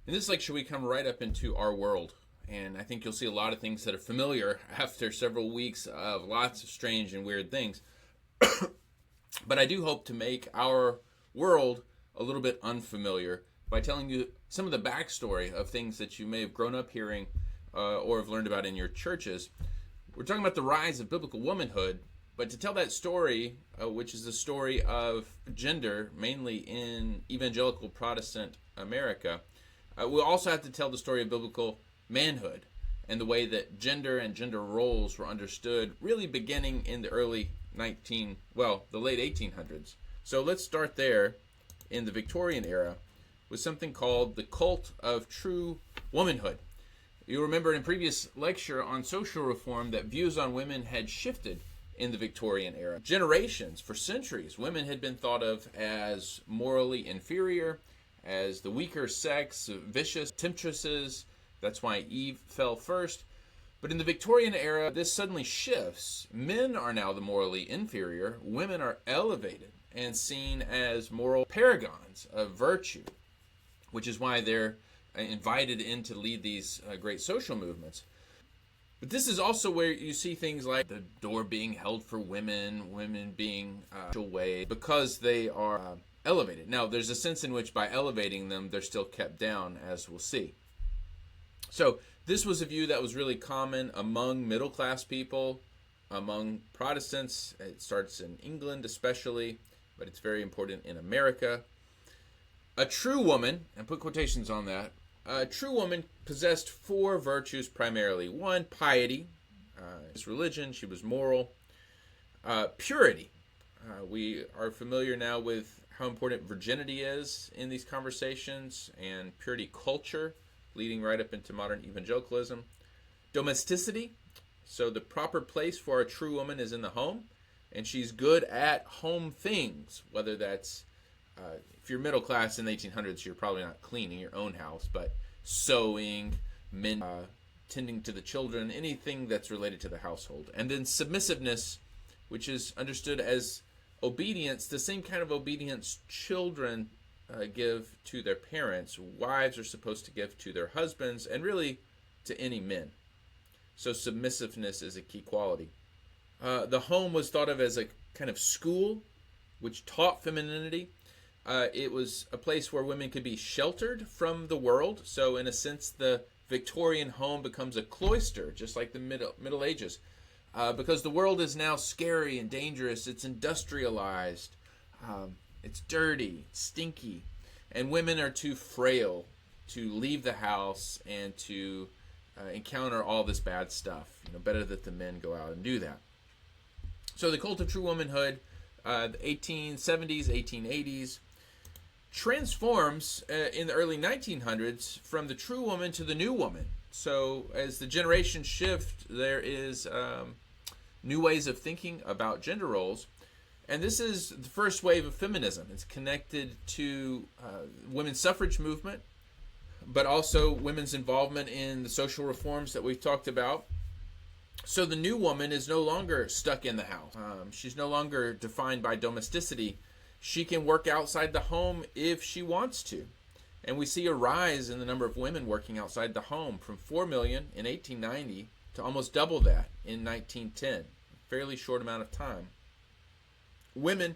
In this lecture, we come right up into our world, and I think you'll see a lot of things that are familiar after several weeks of lots of strange and weird things. But I do hope to make our world a little bit unfamiliar by telling you some of the backstory of things that you may have grown up hearing or have learned about in your churches. We're talking about the rise of biblical womanhood, but to tell that story, which is the story of gender, mainly in evangelical Protestant America, we'll also have to tell the story of biblical manhood and the way that gender and gender roles were understood really beginning in the the late 1800s. So let's start there in the Victorian era with something called the cult of true womanhood. You'll remember in a previous lecture on social reform that views on women had shifted in the Victorian era. Generations, for centuries, women had been thought of as morally inferior, as the weaker sex, vicious temptresses. That's why Eve fell first. But in the Victorian era, this suddenly shifts. Men are now the morally inferior. Women are elevated and seen as moral paragons of virtue, which is why they're invited in to lead these great social movements. But this is also where you see things like the door being held for women, women being away because they are elevated. Now, there's a sense in which by elevating them, they're still kept down, as we'll see. So this was a view that was really common among middle-class people, among Protestants. It starts in England especially, but it's very important in America. A true woman, and put quotations on that, a true woman possessed four virtues primarily. One, piety. It's religion. She was moral. Purity. We are familiar now with how important virginity is in these conversations, and purity culture, leading right up into modern evangelicalism. Domesticity. So the proper place for a true woman is in the home, and she's good at home things, whether that's if you're middle class in the 1800s, you're probably not cleaning your own house, but sewing, tending to the children, anything that's related to the household. And then submissiveness, which is understood as obedience, the same kind of obedience children give to their parents, wives are supposed to give to their husbands, and really to any men. So submissiveness is a key quality. The home was thought of as a kind of school which taught femininity. It was a place where women could be sheltered from the world. So in a sense, the Victorian home becomes a cloister, just like the Middle Ages, because the world is now scary and dangerous. It's industrialized. It's dirty, stinky, and women are too frail to leave the house and to encounter all this bad stuff. Better that the men go out and do that. So the cult of true womanhood, the 1870s, 1880s, transforms in the early 1900s from the true woman to the new woman. So as the generations shift, there is new ways of thinking about gender roles. And this is the first wave of feminism. It's connected to women's suffrage movement, but also women's involvement in the social reforms that we've talked about. So the new woman is no longer stuck in the house. She's no longer defined by domesticity. She can work outside the home if she wants to. And we see a rise in the number of women working outside the home from 4 million in 1890 to almost double that in 1910. A fairly short amount of time. Women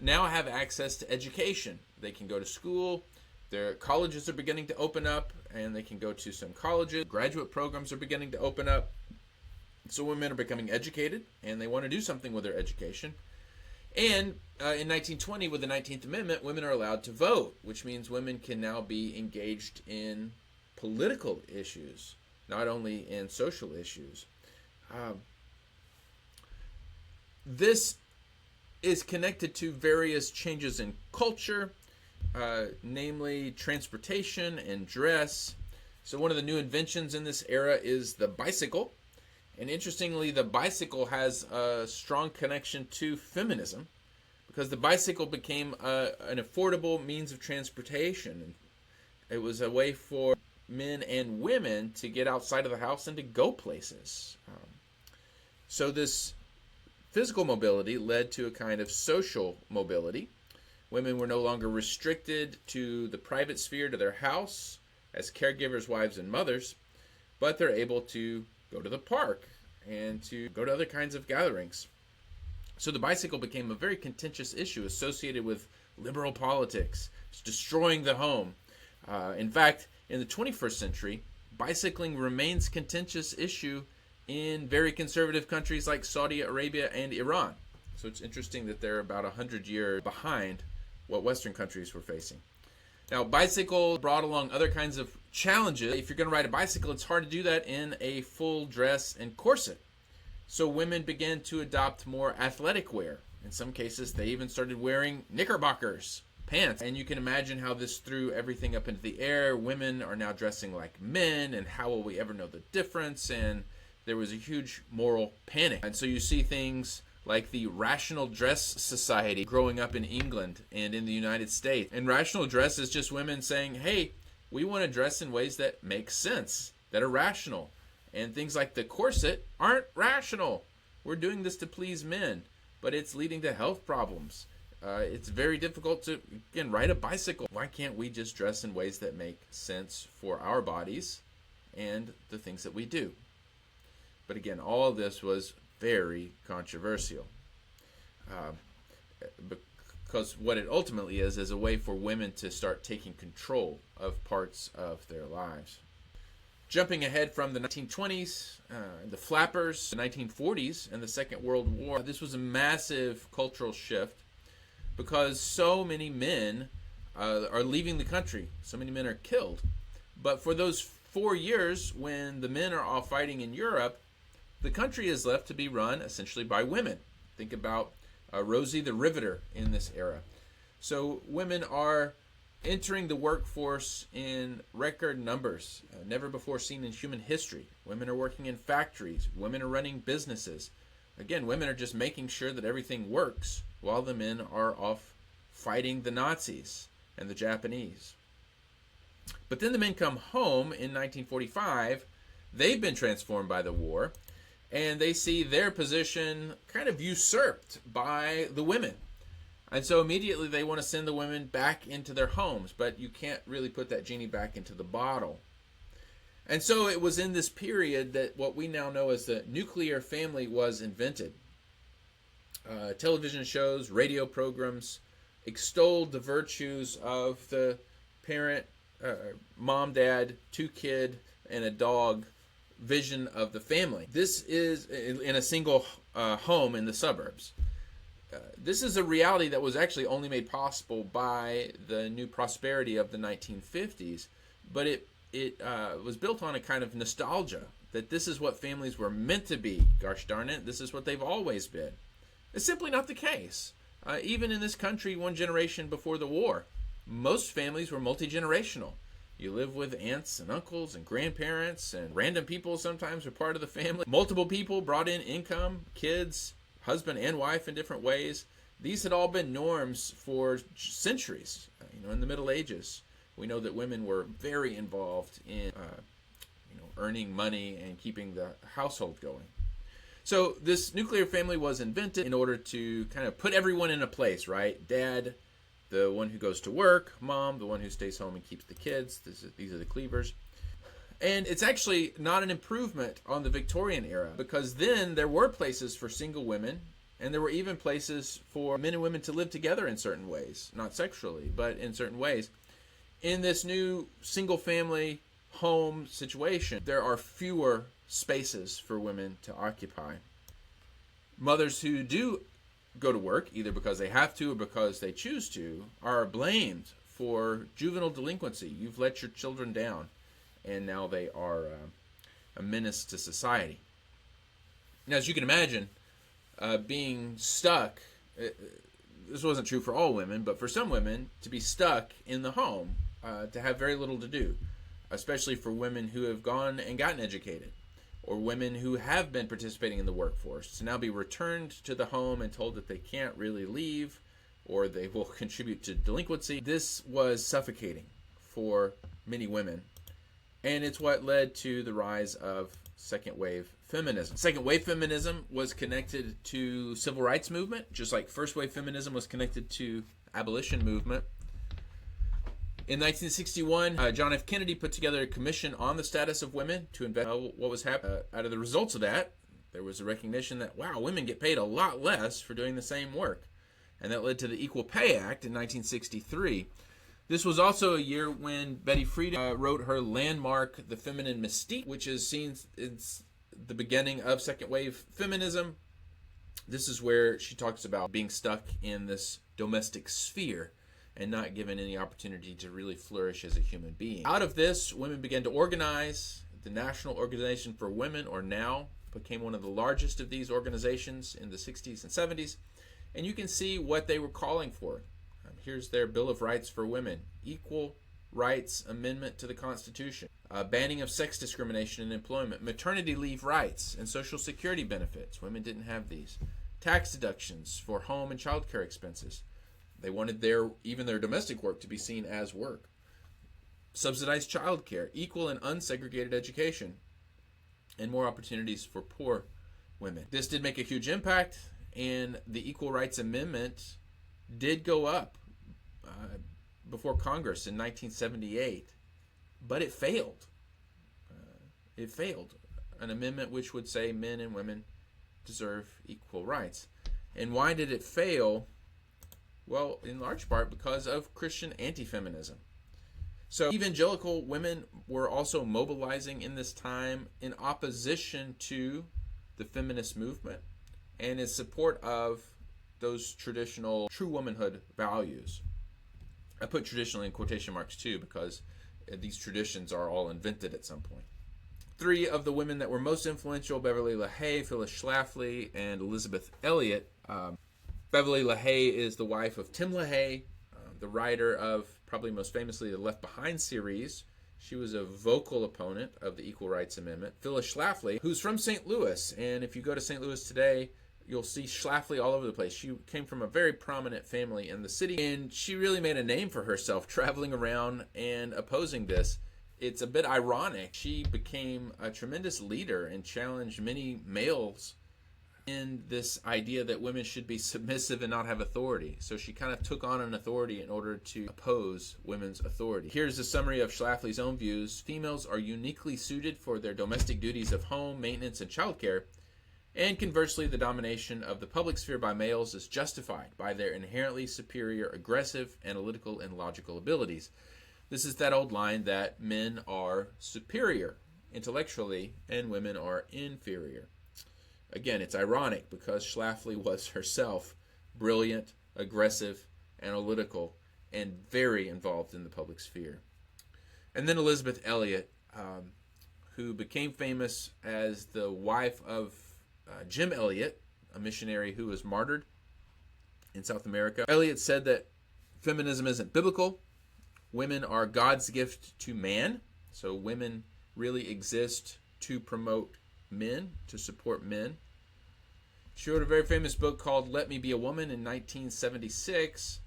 now have access to education. They can go to school. Their colleges are beginning to open up, and they can go to some colleges. Graduate programs are beginning to open up. So women are becoming educated, and they want to do something with their education. And in 1920, with the 19th Amendment, women are allowed to vote, which means women can now be engaged in political issues, not only in social issues. This is connected to various changes in culture, namely transportation and dress. So one of the new inventions in this era is the bicycle. And interestingly, the bicycle has a strong connection to feminism because the bicycle became an affordable means of transportation. It was a way for men and women to get outside of the house and to go places. So this physical mobility led to a kind of social mobility. Women were no longer restricted to the private sphere, to their house. as caregivers, wives, and mothers, but they're able to go to the park and to go to other kinds of gatherings. So the bicycle became a very contentious issue associated with liberal politics. It's destroying the home. In fact, in the 21st century, bicycling remains a contentious issue in very conservative countries like Saudi Arabia and Iran. So it's interesting that they're about 100 years behind what Western countries were facing. Now, bicycle brought along other kinds of challenges. If you're going to ride a bicycle, it's hard to do that in a full dress and corset. So women began to adopt more athletic wear. In some cases, they even started wearing knickerbockers, pants. And you can imagine how this threw everything up into the air. Women are now dressing like men, and how will we ever know the difference? And there was a huge moral panic. And so you see things like the Rational Dress Society growing up in England and in the United States. And rational dress is just women saying, hey, we want to dress in ways that make sense, that are rational. And things like the corset aren't rational. We're doing this to please men, but it's leading to health problems. It's very difficult to, again, ride a bicycle. Why can't we just dress in ways that make sense for our bodies and the things that we do? But again, all of this was very controversial, because what it ultimately is a way for women to start taking control of parts of their lives. Jumping ahead from the 1920s, the flappers, the 1940s, and the Second World War, this was a massive cultural shift because so many men are leaving the country. So many men are killed. But for those 4 years when the men are all fighting in Europe, the country is left to be run essentially by women. Think about Rosie the Riveter in this era. So women are entering the workforce in record numbers, never before seen in human history. Women are working in factories. Women are running businesses. Again, women are just making sure that everything works while the men are off fighting the Nazis and the Japanese. But then the men come home in 1945. They've been transformed by the war, and they see their position kind of usurped by the women. And so immediately they want to send the women back into their homes, but you can't really put that genie back into the bottle. And so it was in this period that what we now know as the nuclear family was invented. Television shows, radio programs extolled the virtues of the parent, mom, dad, 2 kids, and a dog vision of the family. This is in a single home in the suburbs. This is a reality that was actually only made possible by the new prosperity of the 1950s, but it was built on a kind of nostalgia that this is what families were meant to be. Gosh darn it, this is what they've always been. It's simply not the case. Even in this country, 1 generation before the war, most families were multi-generational. You live with aunts and uncles and grandparents, and random people sometimes are part of the family. Multiple people brought in income, kids, husband and wife in different ways. These had all been norms for centuries. In the Middle Ages, we know that women were very involved in earning money and keeping the household going. So this nuclear family was invented in order to kind of put everyone in a place, right? Dad, the one who goes to work, mom, the one who stays home and keeps the kids. These are the cleavers. And it's actually not an improvement on the Victorian era, because then there were places for single women, and there were even places for men and women to live together in certain ways, not sexually, but in certain ways. In this new single family home situation, there are fewer spaces for women to occupy. Mothers who do go to work, either because they have to or because they choose to, are blamed for juvenile delinquency. You've let your children down, and now they are a menace to society. Now, as you can imagine, being stuck, this wasn't true for all women, but for some women, to be stuck in the home, to have very little to do, especially for women who have gone and gotten educated, or women who have been participating in the workforce, to now be returned to the home and told that they can't really leave, or they will contribute to delinquency. This was suffocating for many women, and it's what led to the rise of second wave feminism. Second wave feminism was connected to civil rights movement, just like first wave feminism was connected to abolition movement. In 1961, John F. Kennedy put together a commission on the status of women to investigate what was happening. Out of the results of that, there was a recognition that, wow, women get paid a lot less for doing the same work. And that led to the Equal Pay Act in 1963. This was also a year when Betty Friedan wrote her landmark, The Feminine Mystique, which is seen as the beginning of second wave feminism. This is where she talks about being stuck in this domestic sphere and not given any opportunity to really flourish as a human being. Out of this, women began to organize. The National Organization for Women, or NOW, became one of the largest of these organizations in the 60s and 70s. And you can see what they were calling for. Here's their Bill of Rights for Women. Equal Rights Amendment to the Constitution. Banning of sex discrimination in employment. Maternity leave rights and Social Security benefits. Women didn't have these. Tax deductions for home and child care expenses. They wanted even their domestic work to be seen as work. Subsidized child care. Equal and unsegregated education. And more opportunities for poor women. This did make a huge impact, and the Equal Rights Amendment did go up before Congress in 1978, but it failed. It failed. An amendment which would say men and women deserve equal rights. And why did it fail? Well, in large part because of Christian anti-feminism. So evangelical women were also mobilizing in this time in opposition to the feminist movement and in support of those traditional true womanhood values. I put traditional in quotation marks too, because these traditions are all invented at some point. Three of the women that were most influential: Beverly LaHaye, Phyllis Schlafly, and Elizabeth Elliot. Beverly LaHaye is the wife of Tim LaHaye, the writer of probably most famously the Left Behind series. She was a vocal opponent of the Equal Rights Amendment. Phyllis Schlafly, who's from St. Louis, and if you go to St. Louis today, you'll see Schlafly all over the place. She came from a very prominent family in the city, and she really made a name for herself traveling around and opposing this. It's a bit ironic. She became a tremendous leader and challenged many males in this idea that women should be submissive and not have authority. So she kind of took on an authority in order to oppose women's authority. Here's a summary of Schlafly's own views. Females are uniquely suited for their domestic duties of home, maintenance, and childcare. And conversely, the domination of the public sphere by males is justified by their inherently superior aggressive, analytical, and logical abilities. This is that old line that men are superior intellectually and women are inferior. Again, it's ironic because Schlafly was herself brilliant, aggressive, analytical, and very involved in the public sphere. And then Elizabeth Elliot, who became famous as the wife of Jim Elliot, a missionary who was martyred in South America. Elliot said that feminism isn't biblical. Women are God's gift to man. So women really exist to promote men, to support men. She wrote a very famous book called Let Me Be a Woman in 1976.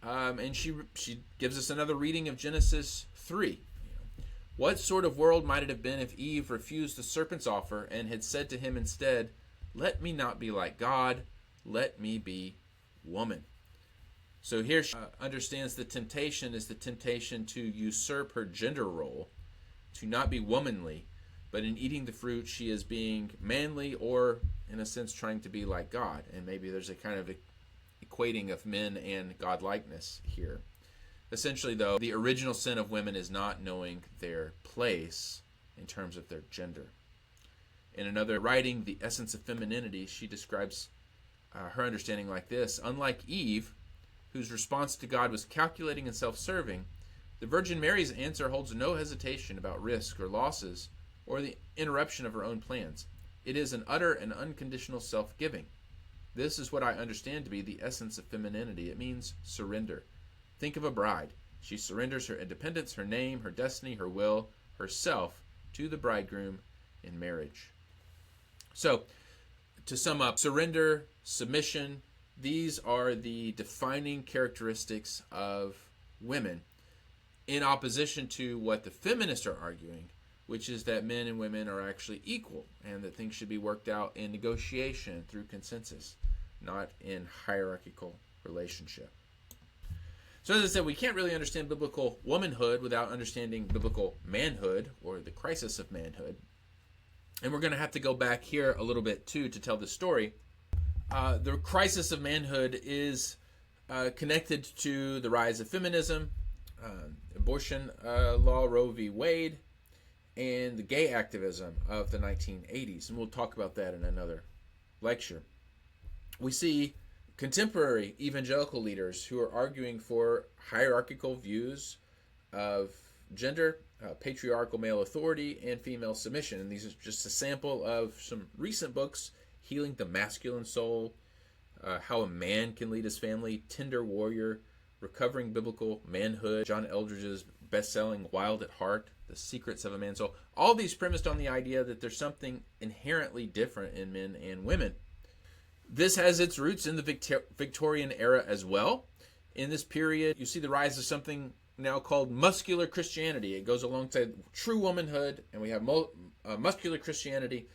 And she gives us another reading of Genesis 3. What sort of world might it have been if Eve refused the serpent's offer and had said to him instead, "Let me not be like God, let me be woman." So here she understands the temptation is the temptation to usurp her gender role, to not be womanly, but in eating the fruit she is being manly or, in a sense, trying to be like God. And maybe there's a kind of equating of men and godlikeness here. Essentially, though, the original sin of women is not knowing their place in terms of their gender. In another writing, The Essence of Femininity, she describes her understanding like this. Unlike Eve, whose response to God was calculating and self-serving, the Virgin Mary's answer holds no hesitation about risk or losses or the interruption of her own plans. It is an utter and unconditional self-giving. This is what I understand to be the essence of femininity. It means surrender. Think of a bride. She surrenders her independence, her name, her destiny, her will, herself to the bridegroom in marriage. So, to sum up, surrender, submission, these are the defining characteristics of women in opposition to what the feminists are arguing, which is that men and women are actually equal and that things should be worked out in negotiation through consensus, not in hierarchical relationship. So as I said, we can't really understand biblical womanhood without understanding biblical manhood, or the crisis of manhood. And we're going to have to go back here a little bit too to tell the story. The crisis of manhood is connected to the rise of feminism, abortion law, Roe v. Wade, and the gay activism of the 1980s. And we'll talk about that in another lecture. We see contemporary evangelical leaders who are arguing for hierarchical views of gender, patriarchal male authority, and female submission. And these are just a sample of some recent books: Healing the Masculine Soul, How a Man Can Lead His Family, Tender Warrior, Recovering Biblical Manhood, John Eldredge's best-selling Wild at Heart, The Secrets of a Man's Soul. All these premised on the idea that there's something inherently different in men and women. This has its roots in the Victorian era as well. In this period, you see the rise of something now called muscular Christianity. It goes alongside true womanhood, and we have muscular Christianity.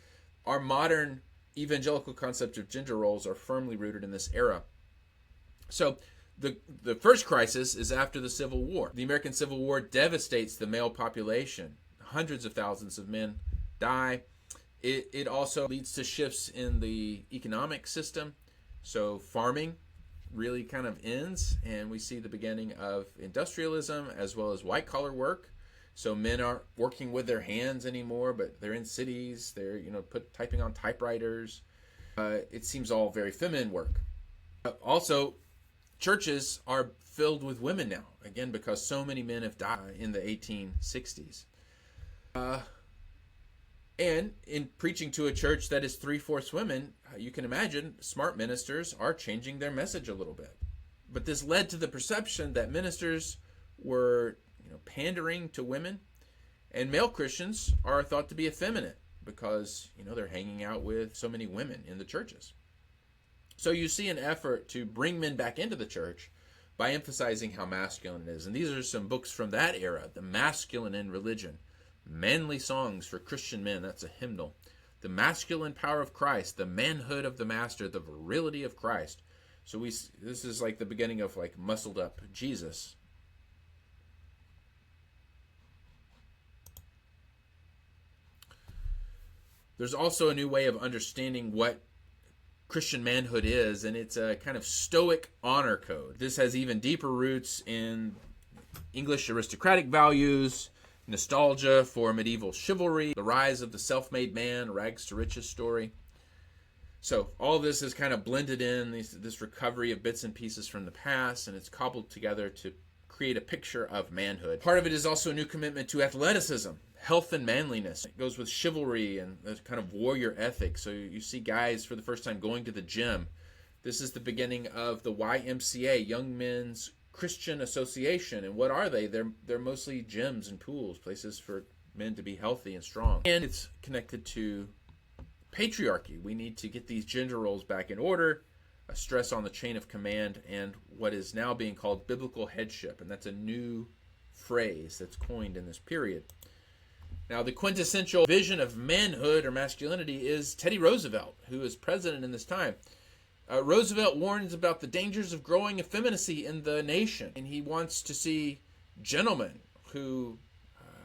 Our modern evangelical concept of gender roles are firmly rooted in this era. So the first crisis is after the Civil War. The American Civil War devastates the male population. Hundreds of thousands of men die. It also leads to shifts in the economic system. So farming really kind of ends, and we see the beginning of industrialism as well as white-collar work. So men aren't working with their hands anymore, but they're in cities. They're typing on typewriters. It seems all very feminine work. Also, churches are filled with women now, again, because so many men have died in the 1860s. And in preaching to a church that is 3/4 women, you can imagine smart ministers are changing their message a little bit. But this led to the perception that ministers were pandering to women, and male Christians are thought to be effeminate because they're hanging out with so many women in the churches. So you see an effort to bring men back into the church by emphasizing how masculine it is. And these are some books from that era: The Masculine in Religion, Manly Songs for Christian Men, that's a hymnal, The Masculine Power of Christ, The Manhood of the Master, The Virility of Christ. So this is like the beginning of muscled up Jesus. There's also a new way of understanding what Christian manhood is, and it's a kind of stoic honor code. This has even deeper roots in English aristocratic values, nostalgia for medieval chivalry, the rise of the self-made man, rags to riches story. So all this is kind of blended in, this recovery of bits and pieces from the past, and it's cobbled together to create a picture of manhood. Part of it is also a new commitment to athleticism, health and manliness. It goes with chivalry and the kind of warrior ethic. So you see guys for the first time going to the gym. This is the beginning of the YMCA, Young Men's Christian Association. And what are they? They're mostly gyms and pools, places for men to be healthy and strong. And it's connected to patriarchy. We need to get these gender roles back in order, a stress on the chain of command, and what is now being called biblical headship. And that's a new phrase that's coined in this period. Now, the quintessential vision of manhood or masculinity is Teddy Roosevelt, who is president in this time. Roosevelt warns about the dangers of growing effeminacy in the nation, and he wants to see gentlemen who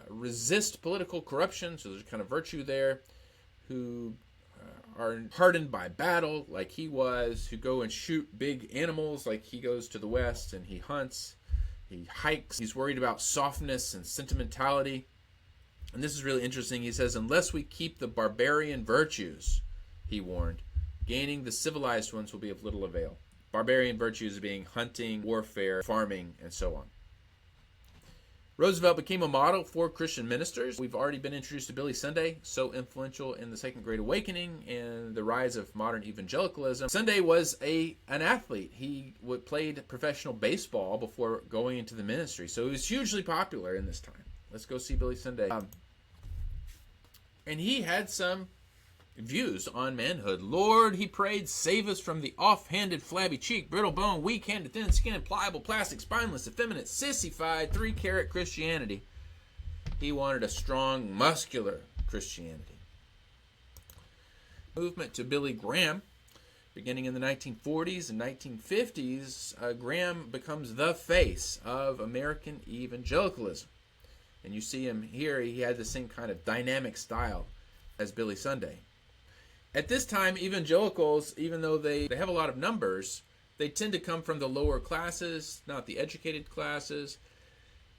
resist political corruption, so there's kind of virtue there, who are hardened by battle like he was, who go and shoot big animals like he goes to the West and he hunts, he hikes. He's worried about softness and sentimentality. And this is really interesting. He says, unless we keep the barbarian virtues, he warned, gaining the civilized ones will be of little avail. Barbarian virtues being hunting, warfare, farming, and so on. Roosevelt became a model for Christian ministers. We've already been introduced to Billy Sunday, so influential in the Second Great Awakening and the rise of modern evangelicalism. Sunday was an athlete. He played professional baseball before going into the ministry, so he was hugely popular in this time. Let's go see Billy Sunday. And he had some views on manhood. Lord, he prayed, save us from the off-handed, flabby cheek, brittle bone, weak-handed, thin-skinned, pliable, plastic, spineless, effeminate, sissified, 3-carat Christianity. He wanted a strong, muscular Christianity. Movement to Billy Graham. Beginning in the 1940s and 1950s, Graham becomes the face of American evangelicalism. And you see him here, he had the same kind of dynamic style as Billy Sunday. At this time, evangelicals, even though they have a lot of numbers, they tend to come from the lower classes, not the educated classes.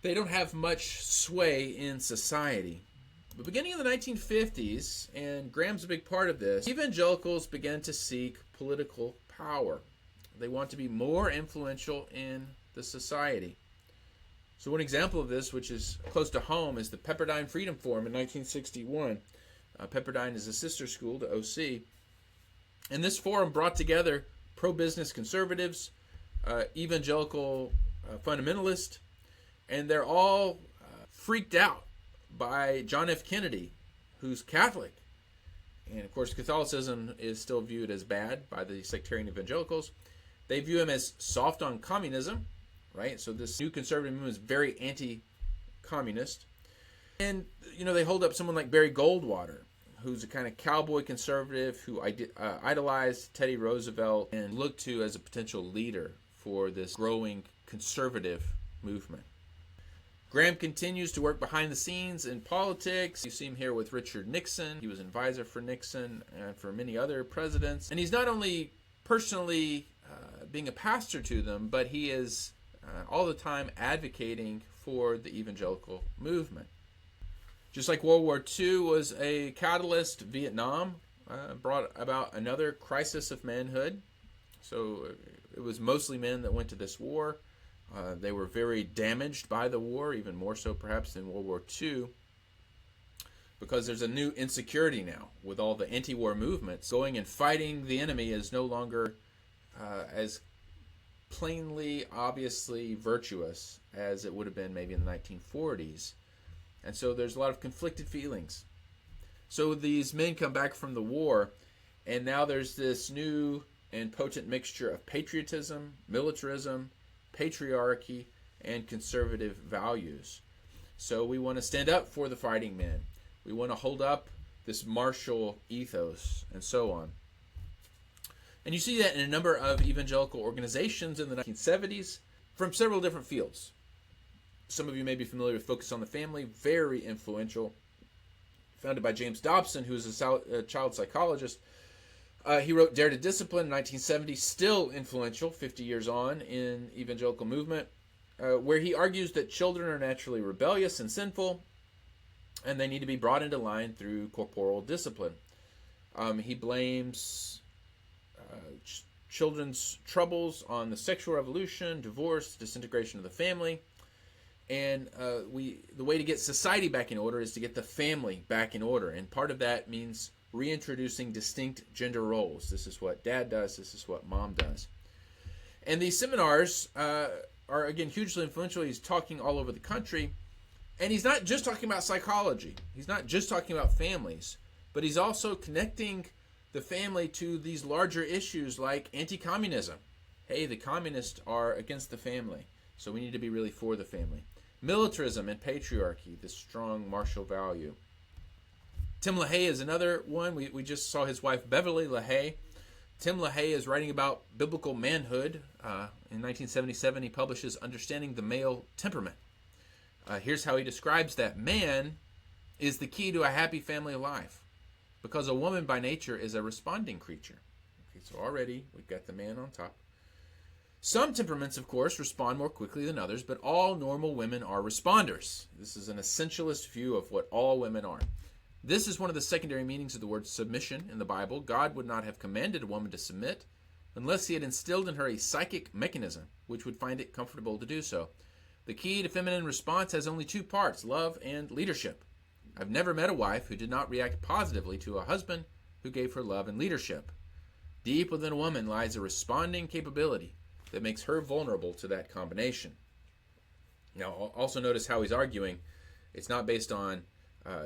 They don't have much sway in society. But beginning in the 1950s, and Graham's a big part of this, evangelicals began to seek political power. They want to be more influential in the society. So one example of this, which is close to home, is the Pepperdine Freedom Forum in 1961. Pepperdine is a sister school to OC. And this forum brought together pro-business conservatives, evangelical fundamentalists, and they're all freaked out by John F. Kennedy, who's Catholic. And of course, Catholicism is still viewed as bad by the sectarian evangelicals. They view him as soft on communism, right? So this new conservative movement is very anti-communist. And, they hold up someone like Barry Goldwater, who's a kind of cowboy conservative who idolized Teddy Roosevelt and looked to as a potential leader for this growing conservative movement. Graham continues to work behind the scenes in politics. You see him here with Richard Nixon. He was an advisor for Nixon and for many other presidents. And he's not only personally being a pastor to them, but he is all the time advocating for the evangelical movement. Just like World War II was a catalyst, Vietnam brought about another crisis of manhood. So it was mostly men that went to this war. They were very damaged by the war, even more so perhaps than World War II, because there's a new insecurity now with all the anti-war movements. Going and fighting the enemy is no longer as plainly, obviously virtuous as it would have been maybe in the 1940s. And so there's a lot of conflicted feelings. So these men come back from the war, and now there's this new and potent mixture of patriotism, militarism, patriarchy, and conservative values. So we want to stand up for the fighting men. We want to hold up this martial ethos, and so on. And you see that in a number of evangelical organizations in the 1970s from several different fields. Some of you may be familiar with Focus on the Family, very influential, founded by James Dobson, who is a child psychologist. He wrote Dare to Discipline in 1970, still influential 50 years on in evangelical movement, where he argues that children are naturally rebellious and sinful, and they need to be brought into line through corporal discipline. He blames children's troubles on the sexual revolution, divorce, disintegration of the family. And the way to get society back in order is to get the family back in order. And part of that means reintroducing distinct gender roles. This is what dad does. This is what mom does. And these seminars are, again, hugely influential. He's talking all over the country. And he's not just talking about psychology. He's not just talking about families. But he's also connecting the family to these larger issues like anti-communism. Hey, the communists are against the family, so we need to be really for the family. Militarism and patriarchy, this strong martial value. Tim LaHaye is another one. We just saw his wife, Beverly LaHaye. Tim LaHaye is writing about biblical manhood. In 1977, he publishes Understanding the Male Temperament. Here's how he describes that. Man is the key to a happy family life because a woman by nature is a responding creature. Okay, so already we've got the man on top. Some temperaments, of course, respond more quickly than others, but all normal women are responders. This is an essentialist view of what all women are. This is one of the secondary meanings of the word submission in the Bible. God would not have commanded a woman to submit unless he had instilled in her a psychic mechanism which would find it comfortable to do so. The key to feminine response has only two parts, love and leadership. I've never met a wife who did not react positively to a husband who gave her love and leadership. Deep within a woman lies a responding capability that makes her vulnerable to that combination. Now, also notice how he's arguing. It's not based on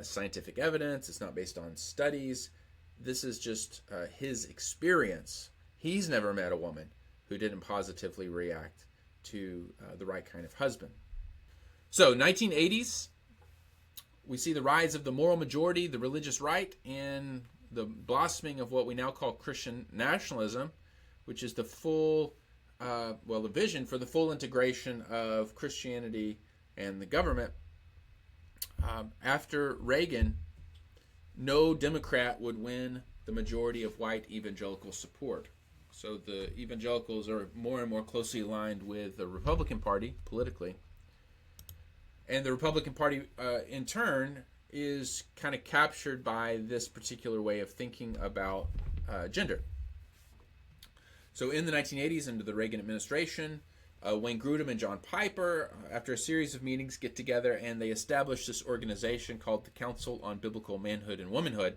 scientific evidence. It's not based on studies. This is just his experience. He's never met a woman who didn't positively react to the right kind of husband. So, 1980s, we see the rise of the moral majority, the religious right, and the blossoming of what we now call Christian nationalism. which is the full, the vision for the full integration of Christianity and the government. After Reagan, no Democrat would win the majority of white evangelical support. So the evangelicals are more and more closely aligned with the Republican Party politically. And the Republican Party, in turn, is kind of captured by this particular way of thinking about gender. So in the 1980s, under the Reagan administration, Wayne Grudem and John Piper, after a series of meetings, get together and they establish this organization called the Council on Biblical Manhood and Womanhood.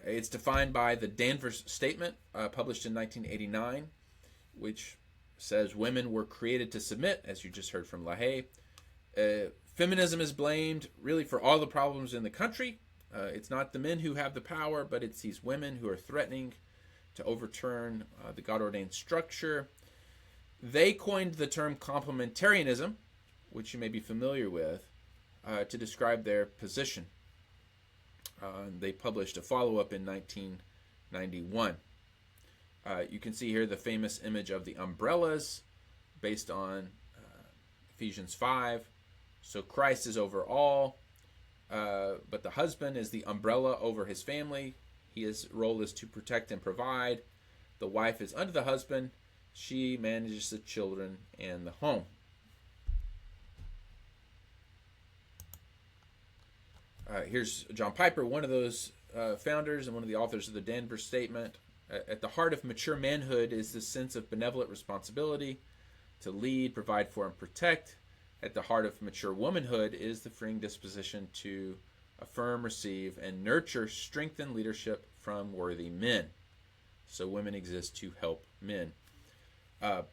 It's defined by the Danvers Statement, published in 1989, which says women were created to submit, as you just heard from LaHaye. Feminism is blamed really for all the problems in the country. It's not the men who have the power, but it's these women who are threatening to overturn the God-ordained structure. They coined the term complementarianism, which you may be familiar with, to describe their position. They published a follow-up in 1991. You can see here the famous image of the umbrellas based on Ephesians 5. So Christ is over all, but the husband is the umbrella over his family. His role is to protect and provide. The wife is under the husband. She manages the children and the home. Here's John Piper, one of those founders and one of the authors of the Danvers Statement. At the heart of mature manhood is the sense of benevolent responsibility to lead, provide for, and protect. At the heart of mature womanhood is the freeing disposition to affirm, receive, and nurture strengthened leadership from worthy men. So women exist to help men.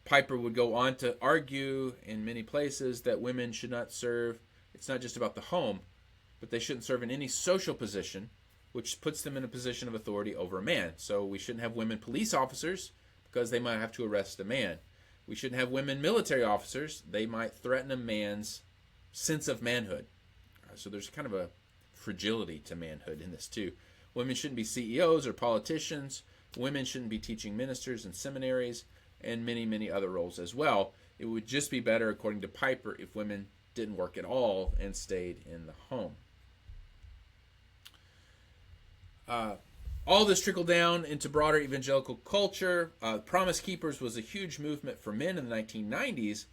Piper would go on to argue in many places that women should not serve. It's not just about the home, but they shouldn't serve in any social position, which puts them in a position of authority over a man. So we shouldn't have women police officers because they might have to arrest a man. We shouldn't have women military officers. They might threaten a man's sense of manhood. So there's kind of a fragility to manhood in this too. Women shouldn't be CEOs or politicians. Women shouldn't be teaching ministers in seminaries, and many, many other roles as well. It would just be better, according to Piper, if women didn't work at all and stayed in the home. All this trickled down into broader evangelical culture. Promise Keepers was a huge movement for men in the 1990s.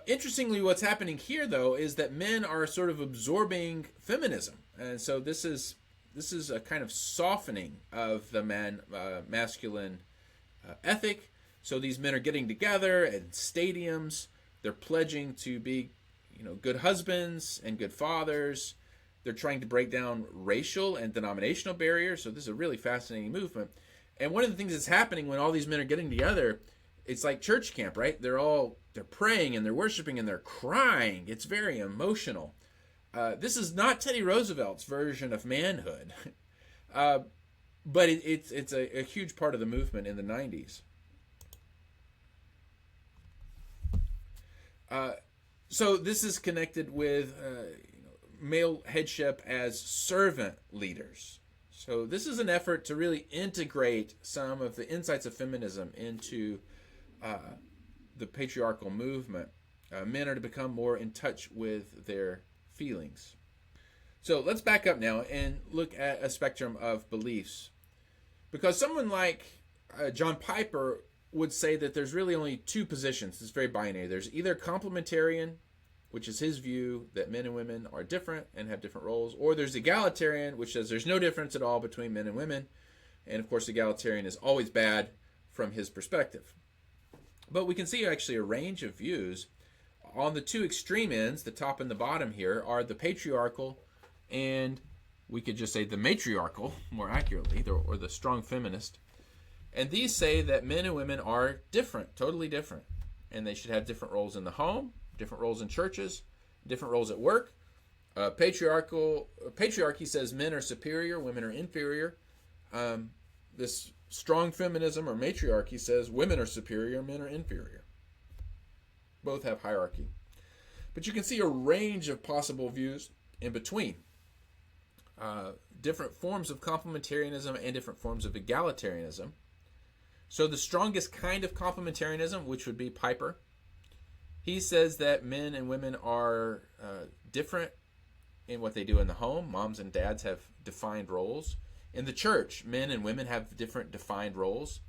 Interestingly, what's happening here, though, is that men are sort of absorbing feminism. And so this is a kind of softening of the masculine ethic. So these men are getting together at stadiums. They're pledging to be, good husbands and good fathers. They're trying to break down racial and denominational barriers. So this is a really fascinating movement. And one of the things that's happening when all these men are getting together, it's like church camp, right? They're praying and they're worshiping and they're crying. It's very emotional. This is not Teddy Roosevelt's version of manhood, but it's a huge part of the movement in the 90s. So this is connected with male headship as servant leaders. So this is an effort to really integrate some of the insights of feminism into the patriarchal movement. Men are to become more in touch with their feelings. So let's back up now and look at a spectrum of beliefs. Because someone like John Piper would say that there's really only two positions. It's very binary. There's either complementarian, which is his view that men and women are different and have different roles, or there's egalitarian, which says there's no difference at all between men and women. And of course, egalitarian is always bad from his perspective. But we can see actually a range of views. On the two extreme ends, the top and the bottom here, are the patriarchal and we could just say the matriarchal, more accurately, or the strong feminist. And these say that men and women are different, totally different. And they should have different roles in the home, different roles in churches, different roles at work. Patriarchy says men are superior, women are inferior. This strong feminism or matriarchy says women are superior, men are inferior. Both have hierarchy. But you can see a range of possible views in between. Different forms of complementarianism and different forms of egalitarianism. So the strongest kind of complementarianism, which would be Piper, he says that men and women are different in what they do in the home. Moms and dads have defined roles. In the church, men and women have different defined roles.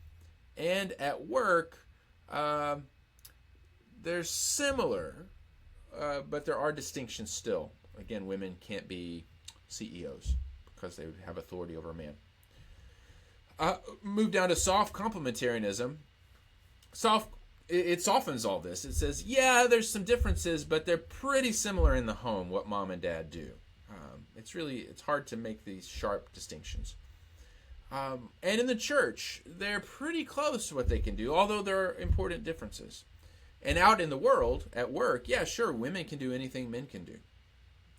And at work, they're similar, but there are distinctions still. Again, women can't be CEOs because they would have authority over a man. Move down to soft complementarianism. It softens all this. It says, yeah, there's some differences, but they're pretty similar in the home, what mom and dad do. It's hard to make these sharp distinctions. And in the church, they're pretty close to what they can do, although there are important differences. And out in the world, at work, yeah, sure, women can do anything men can do.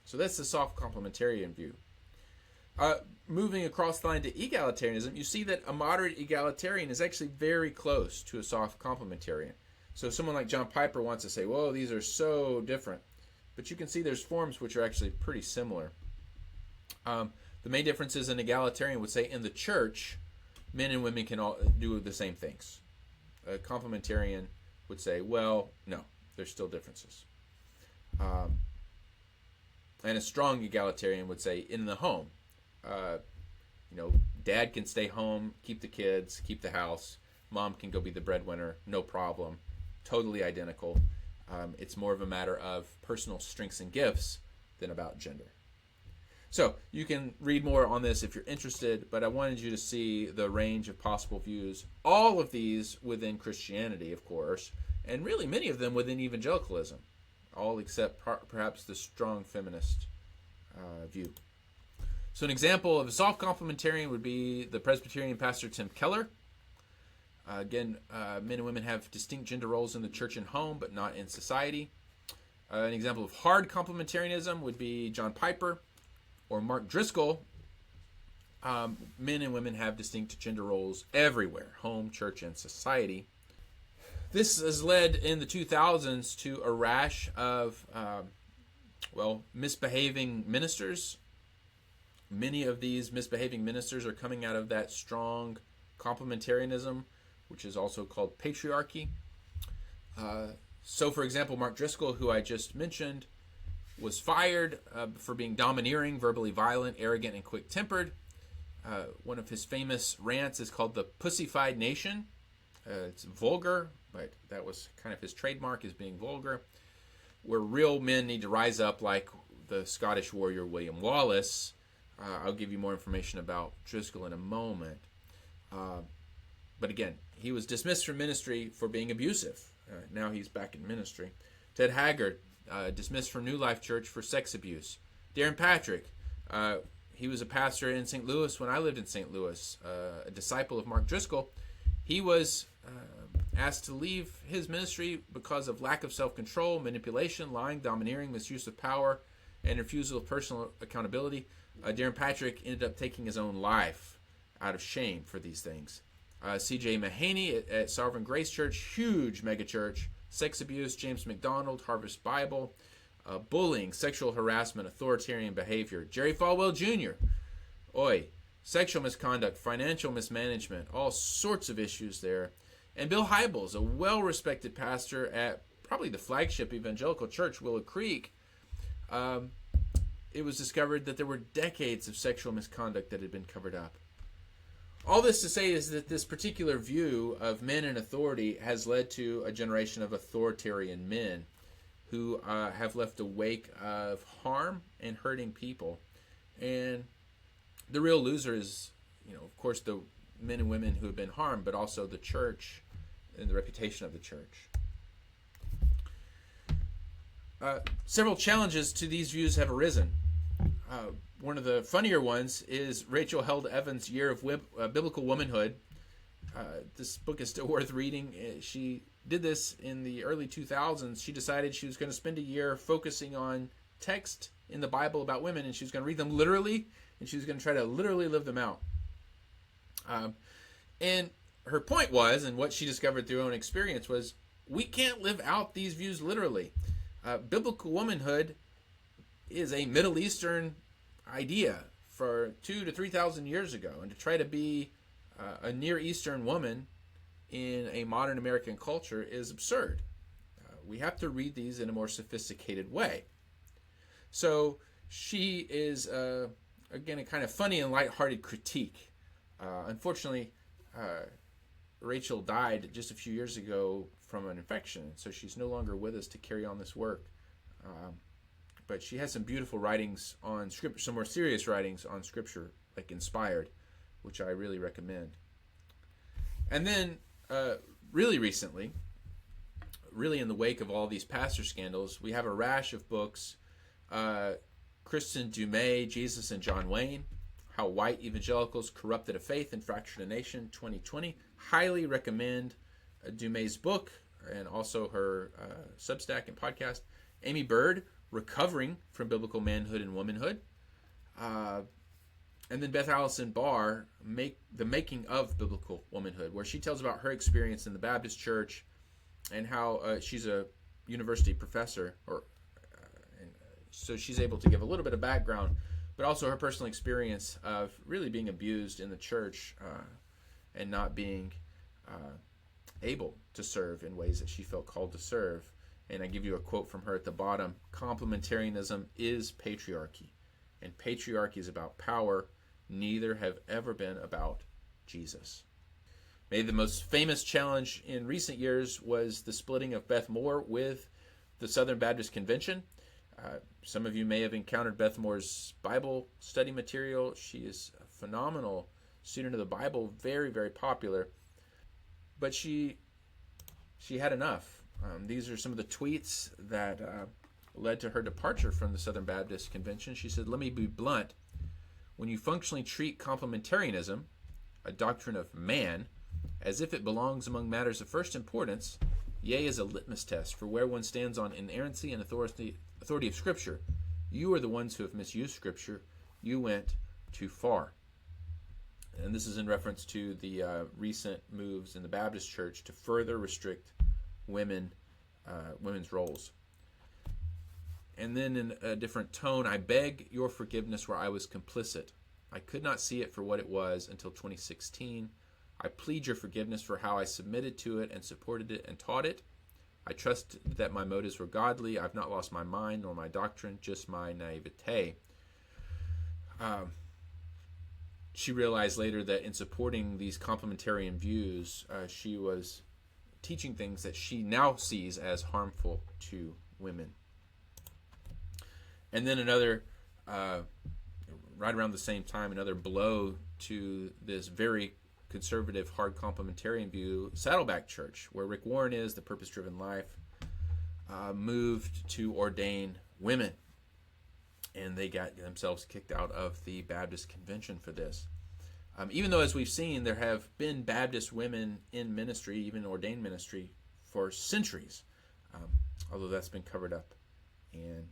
So that's the soft complementarian view. Moving across the line to egalitarianism, you see that a moderate egalitarian is actually very close to a soft complementarian. So someone like John Piper wants to say, whoa, these are so different. But you can see there's forms which are actually pretty similar. The main difference is an egalitarian would say in the church, men and women can all do the same things. A complementarian would say, well, no, there's still differences. And a strong egalitarian would say in the home, dad can stay home, keep the kids, keep the house. Mom can go be the breadwinner, no problem. Totally identical. It's more of a matter of personal strengths and gifts than about gender. So you can read more on this if you're interested, but I wanted you to see the range of possible views. All of these within Christianity, of course, and really many of them within evangelicalism. All except perhaps the strong feminist view. So an example of a soft complementarian would be the Presbyterian pastor Tim Keller. Men and women have distinct gender roles in the church and home, but not in society. An example of hard complementarianism would be John Piper or Mark Driscoll. Men and women have distinct gender roles everywhere, home, church, and society. This has led in the 2000s to a rash of, misbehaving ministers. Many of these misbehaving ministers are coming out of that strong complementarianism, which is also called patriarchy. So, for example, Mark Driscoll, who I just mentioned, was fired for being domineering, verbally violent, arrogant, and quick-tempered. One of his famous rants is called the Pussified Nation. It's vulgar, but that was kind of his trademark, is being vulgar, where real men need to rise up like the Scottish warrior William Wallace. I'll give you more information about Driscoll in a moment. But again, he was dismissed from ministry for being abusive. Now he's back in ministry. Ted Haggard, dismissed from New Life Church for sex abuse. Darren Patrick, he was a pastor in St. Louis when I lived in St. Louis, a disciple of Mark Driscoll. He was asked to leave his ministry because of lack of self-control, manipulation, lying, domineering, misuse of power, and refusal of personal accountability. Darren Patrick ended up taking his own life out of shame for these things. C.J. Mahaney at Sovereign Grace Church, huge megachurch, sex abuse. James McDonald, Harvest Bible, bullying, sexual harassment, authoritarian behavior. Jerry Falwell Jr., sexual misconduct, financial mismanagement, all sorts of issues there. And Bill Hybels, a well-respected pastor at probably the flagship evangelical church, Willow Creek. It was discovered that there were decades of sexual misconduct that had been covered up. All this to say is that this particular view of men in authority has led to a generation of authoritarian men who have left a wake of harm and hurting people. And the real loser is, of course, the men and women who have been harmed, but also the church and the reputation of the church. Several challenges to these views have arisen. One of the funnier ones is Rachel Held Evans' Year of Biblical Womanhood. This book is still worth reading. She did this in the early 2000s. She decided she was going to spend a year focusing on text in the Bible about women, and she was going to read them literally, and she was going to try to literally live them out. And her point was, and what she discovered through her own experience was, we can't live out these views literally. Biblical womanhood is a Middle Eastern idea for 2,000 to 3,000 years ago, and to try to be a Near Eastern woman in a modern American culture is absurd. We have to read these in a more sophisticated way. So she is, again, a kind of funny and lighthearted critique. Unfortunately, Rachel died just a few years ago from an infection, so she's no longer with us to carry on this work. But she has some beautiful writings on scripture, some more serious writings on scripture, like Inspired, which I really recommend. And then, really recently, really in the wake of all these pastor scandals, we have a rash of books. Kristen Dumais, Jesus and John Wayne, How White Evangelicals Corrupted a Faith and Fractured a Nation, 2020. Highly recommend Dumais' book and also her Substack and podcast. Amy Bird, Recovering from Biblical Manhood and Womanhood. And then Beth Allison Barr, The Making of Biblical Womanhood, where she tells about her experience in the Baptist church and how she's a university professor, so she's able to give a little bit of background, but also her personal experience of really being abused in the church and not being able to serve in ways that she felt called to serve. And I give you a quote from her at the bottom: "Complementarianism is patriarchy, and patriarchy is about power. Neither have ever been about Jesus." Maybe the most famous challenge in recent years was the splitting of Beth Moore with the Southern Baptist Convention. Some of you may have encountered Beth Moore's Bible study material. She is a phenomenal student of the Bible, very, very popular. But she had enough. These are some of the tweets that led to her departure from the Southern Baptist Convention. She said, "Let me be blunt. When you functionally treat complementarianism, a doctrine of man, as if it belongs among matters of first importance, yea, as a litmus test for where one stands on inerrancy and authority of Scripture, you are the ones who have misused Scripture. You went too far." And this is in reference to the recent moves in the Baptist Church to further restrict women's roles. And then in a different tone, "I beg your forgiveness where I was complicit. I could not see it for what it was until 2016. I plead your forgiveness for how I submitted to it and supported it and taught it. I trust that my motives were godly. I've not lost my mind nor my doctrine, just my naivete." She realized later that in supporting these complementarian views, she was teaching things that she now sees as harmful to women. And then another, right around the same time, another blow to this very conservative, hard complementarian view, Saddleback Church, where Rick Warren is, the Purpose-Driven Life, moved to ordain women. And they got themselves kicked out of the Baptist Convention for this. Even though, as we've seen, there have been Baptist women in ministry, even ordained ministry, for centuries, although that's been covered up and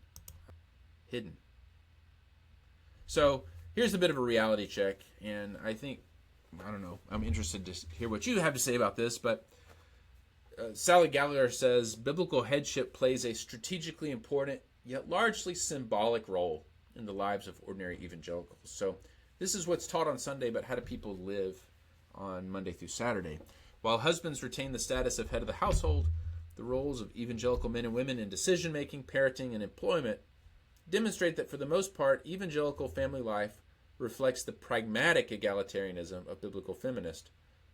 hidden. So here's a bit of a reality check, and I don't know, I'm interested to hear what you have to say about this, but Sally Gallagher says, "Biblical headship plays a strategically important, yet largely symbolic role in the lives of ordinary evangelicals." So this is what's taught on Sunday, but how do people live on Monday through Saturday? While husbands retain the status of head of the household, the roles of evangelical men and women in decision-making, parenting, and employment demonstrate that for the most part, evangelical family life reflects the pragmatic egalitarianism of biblical feminists,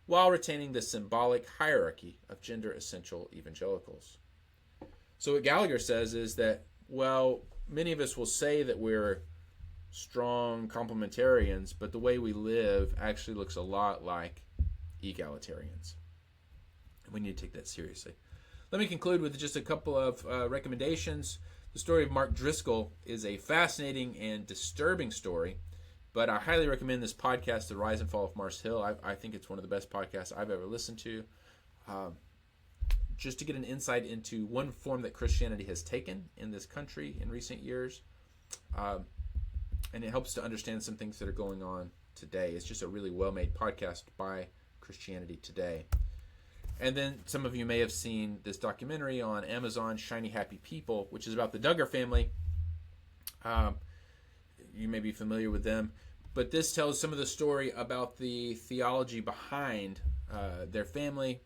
while retaining the symbolic hierarchy of gender-essential evangelicals. So what Gallagher says is that, well, many of us will say that we're strong complementarians, but the way we live actually looks a lot like egalitarians. And we need to take that seriously. Let me conclude with just a couple of recommendations. The story of Mark Driscoll is a fascinating and disturbing story, but I highly recommend this podcast, The Rise and Fall of Mars Hill. I think it's one of the best podcasts I've ever listened to, just to get an insight into one form that Christianity has taken in this country in recent years. And it helps to understand some things that are going on today. It's just a really well-made podcast by Christianity Today. And then some of you may have seen this documentary on Amazon, Shiny Happy People, which is about the Duggar family. You may be familiar with them. But this tells some of the story about the theology behind their family,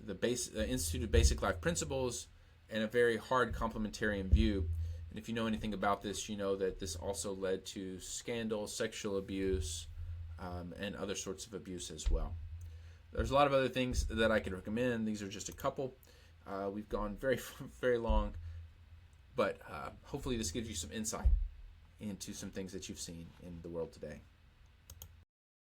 the Institute of Basic Life Principles, and a very hard complementarian view. And if you know anything about this, you know that this also led to scandal, sexual abuse, and other sorts of abuse as well. There's a lot of other things that I could recommend. These are just a couple. We've gone very, very long, but hopefully this gives you some insight into some things that you've seen in the world today.